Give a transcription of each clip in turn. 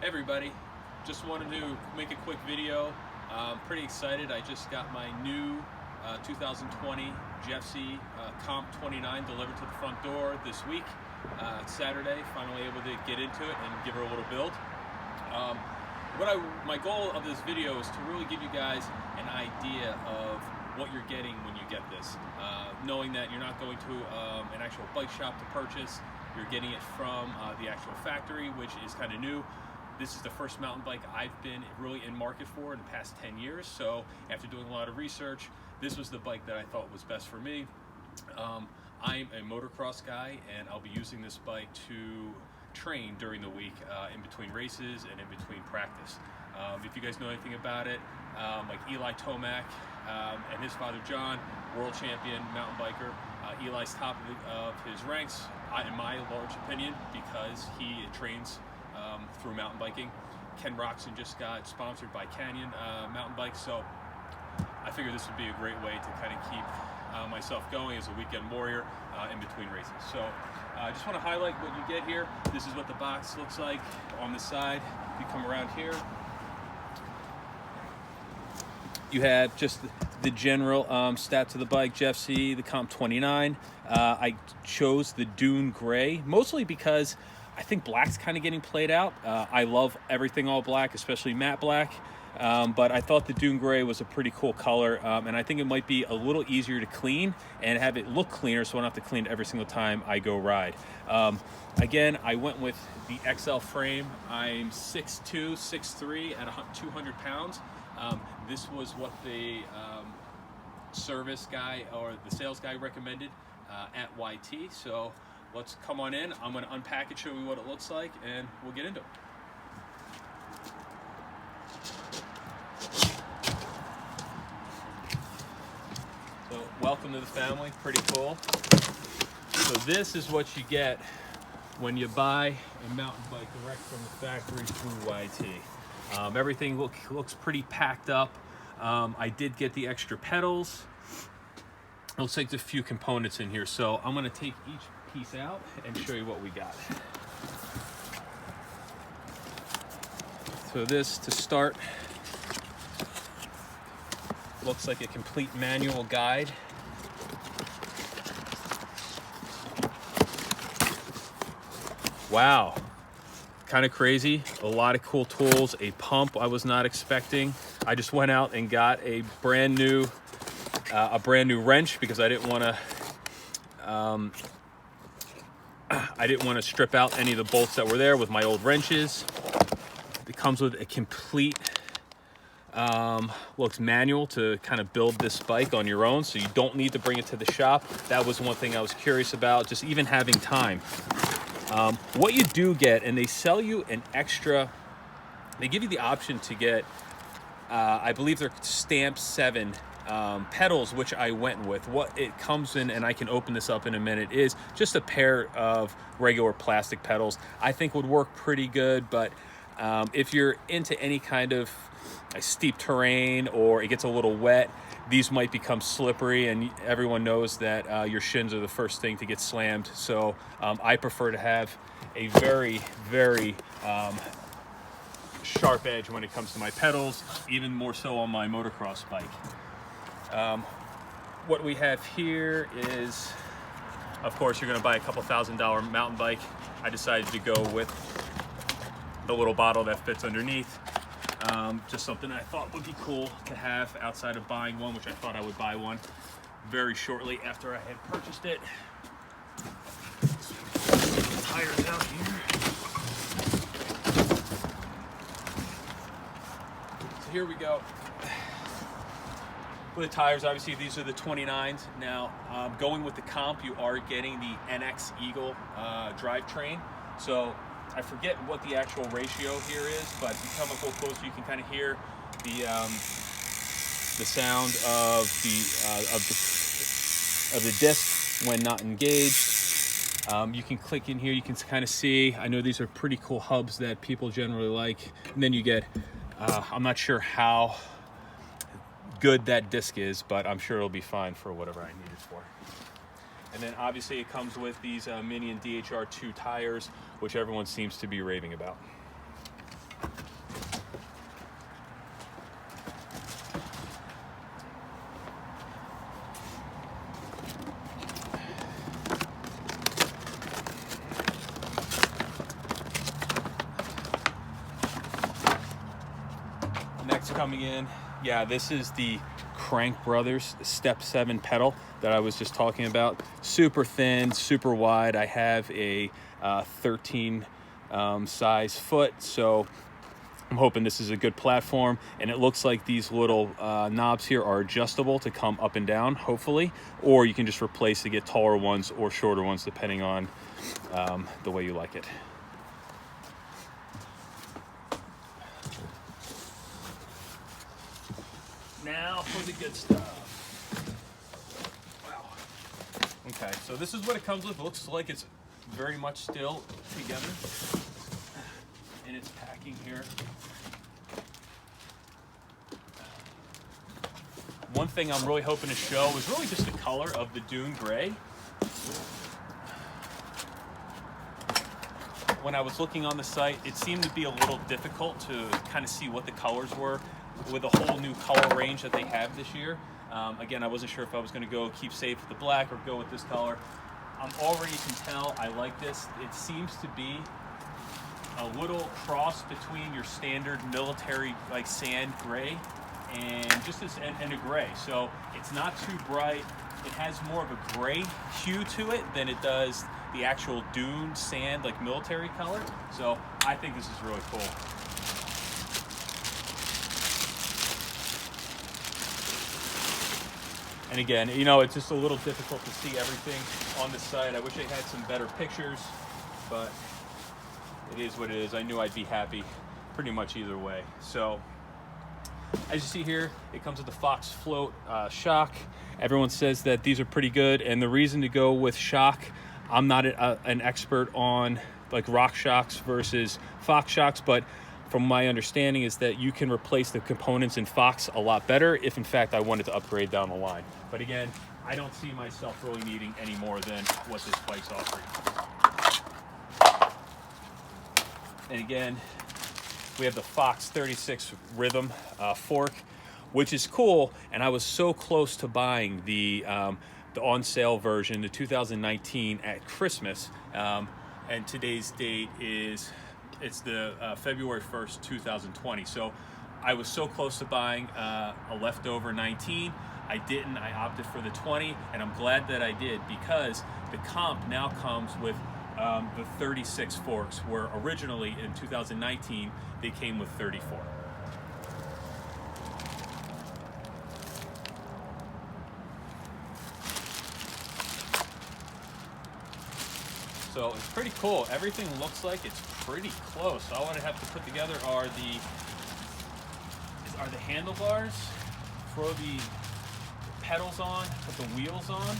Hey everybody, just wanted to make a quick video. Pretty excited. I just got my new 2020 Jeffsy Comp 29 delivered to the front door this week. It's Saturday, finally able to get into it and give her a little build. My goal of this video is to really give you guys an idea of what you're getting when you get this. Knowing that you're not going to an actual bike shop to purchase, you're getting it from the actual factory, which is kind of new. This is the first mountain bike I've been really in market for in the past 10 years. So after doing a lot of research, this was the bike that I thought was best for me. I'm a motocross guy, and I'll be using this bike to train during the week in between races and in between practice. If you guys know anything about it, like Eli Tomac and his father John, world champion mountain biker. Eli's top of his ranks, in my large opinion, because he trains through mountain biking. Ken Roxon just got sponsored by Canyon mountain bikes, so I figured this would be a great way to kind of keep myself going as a weekend warrior in between races. So I just want to highlight what you get here. This is what the box looks like on the side. If you come around here, you have just the general stats of the bike. Jeffsy, the Comp 29. I chose the Dune Gray, mostly because I think black's kind of getting played out. I love everything all black, especially matte black. But I thought the Dune Gray was a pretty cool color, and I think it might be a little easier to clean and have it look cleaner, so I don't have to clean it every single time I go ride. Again, I went with the XL frame. I'm 6'2", 6'3", at 200 pounds. This was what the service guy or the sales guy recommended at YT. So let's come on in. I'm going to unpack it, show you what it looks like, and we'll get into it. So welcome to the family, pretty cool. So this is what you get when you buy a mountain bike direct from the factory through YT. Everything looks pretty packed up. I did get the extra pedals. Looks like there's a few components in here, so I'm going to take each piece out and show you what we got. So this, to start, looks like a complete manual guide. Wow, kind of crazy. A lot of cool tools. A pump I was not expecting. I just went out and got a brand new wrench because I didn't want to strip out any of the bolts that were there with my old wrenches. It comes with a complete looks manual to kind of build this bike on your own, so you don't need to bring it to the shop. That was one thing I was curious about, just even having time. What you do get, and they sell you an extra, they give you the option to get, I believe they're Stamp 7 pedals, which I went with. What it comes in, and I can open this up in a minute, is just a pair of regular plastic pedals. I think would work pretty good, but if you're into any kind of steep terrain or it gets a little wet, these might become slippery, and everyone knows that your shins are the first thing to get slammed. So I prefer to have a very, very sharp edge when it comes to my pedals, even more so on my motocross bike. What we have here is, of course, you're going to buy a couple $1,000 mountain bike. I decided to go with the little bottle that fits underneath. Just something I thought would be cool to have outside of buying one, which I thought I would buy one very shortly after I had purchased it. Tires out here. So here we go. For the tires, obviously these are the 29s. Now, going with the Comp, you are getting the NX Eagle drivetrain. So I forget what the actual ratio here is, but if you come up a little closer, you can kind of hear the sound of the disc when not engaged. You can click in here, you can kind of see. I know these are pretty cool hubs that people generally like. And then you get, I'm not sure how good that disc is, but I'm sure it'll be fine for whatever I need it for. And then obviously it comes with these Minion DHR2 tires, which everyone seems to be raving about. parts coming in. Yeah, this is the Crank Brothers Step 7 pedal that I was just talking about. Super thin, super wide. I have a 13 size foot, so I'm hoping this is a good platform. And it looks like these little knobs here are adjustable to come up and down, hopefully, or you can just replace to get taller ones or shorter ones depending on the way you like it. Now for the good stuff. Wow. Okay, so this is what it comes with. It looks like it's very much still together in its packing here. One thing I'm really hoping to show is really just the color of the Dune Gray. When I was looking on the site, it seemed to be a little difficult to kind of see what the colors were with a whole new color range that they have this year. Again, I wasn't sure if I was going to go keep safe with the black or go with this color. I'm already can tell I like this. It seems to be a little cross between your standard military like sand gray and just this and a gray. So it's not too bright. It has more of a gray hue to it than it does the actual Dune sand like military color. So I think this is really cool. And again, you know, it's just a little difficult to see everything on the site. I wish I had some better pictures, but it is what it is. I knew I'd be happy pretty much either way. So as you see here, it comes with the Fox Float shock. Everyone says that these are pretty good, and the reason to go with shock, I'm not an expert on like rock shocks versus Fox shocks, but from my understanding is that you can replace the components in Fox a lot better if in fact I wanted to upgrade down the line. But again, I don't see myself really needing any more than what this bike's offering. And again, we have the Fox 36 Rhythm fork, which is cool. And I was so close to buying the on sale version, the 2019 at Christmas. And today's date is, it's the February 1st, 2020. So I was so close to buying a leftover 19. I didn't, I opted for the 20, and I'm glad that I did because the comp now comes with the 36 forks, where originally in 2019, they came with 34. So it's pretty cool. Everything looks like it's pretty close. All I have to put together are the handlebars, throw the pedals on, put the wheels on,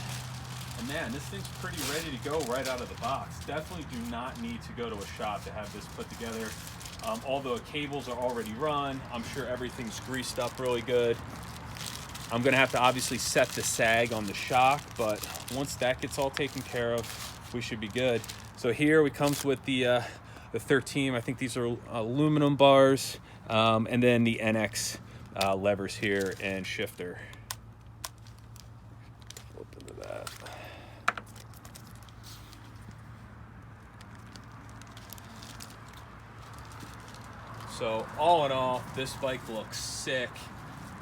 and man, this thing's pretty ready to go right out of the box. Definitely do not need to go to a shop to have this put together. All the cables are already run. I'm sure everything's greased up really good. I'm gonna have to obviously set the sag on the shock, but once that gets all taken care of, we should be good. So here it comes with the 13. I think these are aluminum bars, and then the NX levers here and shifter. Flip into that. So all in all, this bike looks sick.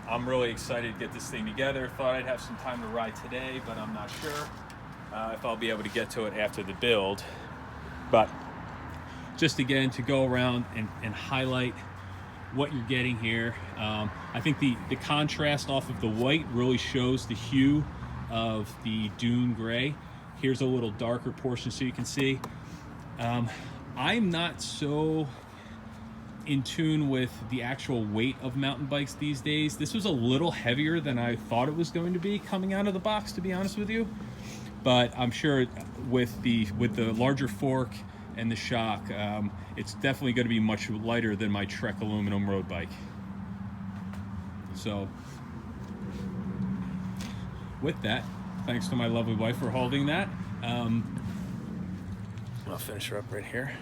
I'm really excited to get this thing together. Thought I'd have some time to ride today, but I'm not sure if I'll be able to get to it after the build. But just again, to go around and highlight what you're getting here. I think the contrast off of the white really shows the hue of the Dune Gray. Here's a little darker portion so you can see. I'm not so in tune with the actual weight of mountain bikes these days. This was a little heavier than I thought it was going to be coming out of the box, to be honest with you. But I'm sure with the larger fork and the shock, it's definitely going to be much lighter than my Trek aluminum road bike. So with that, thanks to my lovely wife for holding that. I'll finish her up right here.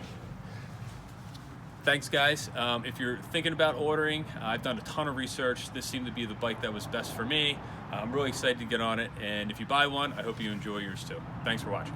Thanks, guys. If you're thinking about ordering, I've done a ton of research. This seemed to be the bike that was best for me. I'm really excited to get on it, and if you buy one, I hope you enjoy yours too. Thanks for watching.